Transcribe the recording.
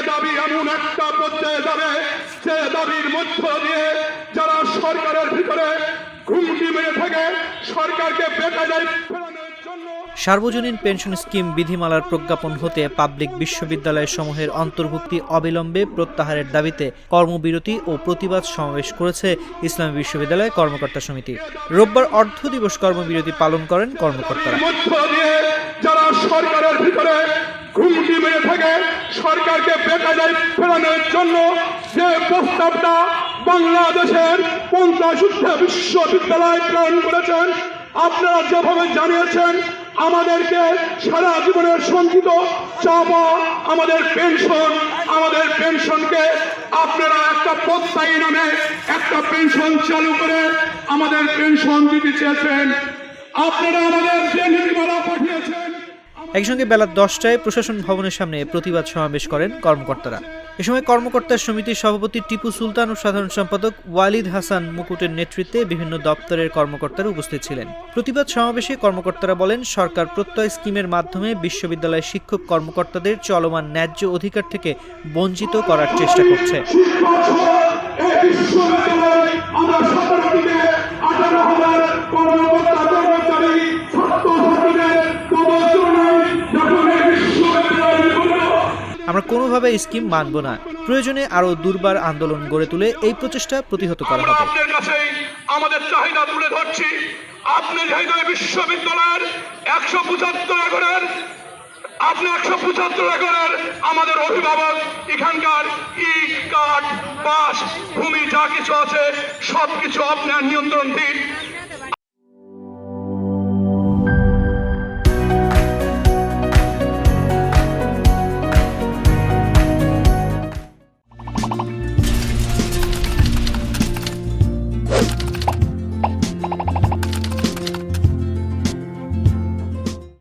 দাবি এমন একটা পর্যায়ে যাবে যে দাবির মধ্য দিয়ে যারা সরকারের ভিতরে ঘুমটি মেরে থাকে সরকারকে বেকায়দায় ফেরানোর জন্য সার্বজনীন পেনশন স্কিম বিধিমালার প্রজ্ঞাপন হতে পাবলিক বিশ্ববিদ্যালয় সমূহের অন্তর্ভুক্তি অবিলম্বে প্রত্যাহারের দাবিতে কর্মবিরতি ও প্রতিবাদ সমাবেশ করেছে ইসলামী বিশ্ববিদ্যালয় কর্মকর্তা সমিতি। রোববার অর্ধ দিবস কর্মবিরতি পালন করেন কর্মকর্তারা। যারা সরকারের ভিতরে ঘুমটি মেরে থাকে সরকারকে বেকায়দায় ফেরানোর জন্য যে প্রস্তাবটা বাংলাদেশের 50টা বিশ্ববিদ্যালয় প্রেরণ করেছেন, আপনারা যেভাবে জানিয়েছেন আমাদেরকে সারা জীবনের সঞ্চিত চাপা আমাদের পেনশনকে আপনারা একটা প্রত্যায়ী নামে একটা পেনশন চালু করে আমাদের পেনশন দিতে চেয়েছেন। আপনারা আমাদের যে নীতিমালা পাঠিয়েছেন। একসঙ্গে বেলা 10টায় প্রশাসন ভবনের সামনে প্রতিবাদ সমাবেশ করেন কর্মকর্তারা। এ সময় কর্মকর্তা সমিতির সভাপতি টিপু সুলতান ও সাধারণ সম্পাদক ওয়ালিদ হাসান মুকুটের নেতৃত্বে বিভিন্ন দপ্তরের কর্মকর্তারা উপস্থিত ছিলেন। প্রতিবাদ সমাবেশে কর্মকর্তারা বলেন, সরকার প্রত্যয় স্কিমের মাধ্যমে বিশ্ববিদ্যালয় শিক্ষক কর্মকর্তাদের চলমান ন্যায্য অধিকার থেকে বঞ্চিত করার চেষ্টা করছে। আমরা কোনোভাবে এই স্কিম মানব না। প্রয়োজনে আরো দুর্বার আন্দোলন গড়ে তুলে এই প্রচেষ্টা প্রতিহত করা হবে। আপনাদের কাছে আমাদের চাহিদা তুলে ধরছি। আপনি যেহেতু বিশ্ববিদ্যালয়ের 175 একরের আমাদের অভিভাবক এখানকার ইট কাঠ বাঁশ ভূমি যা কিছু আছে সবকিছু আপনার নিয়ন্ত্রণ দিন।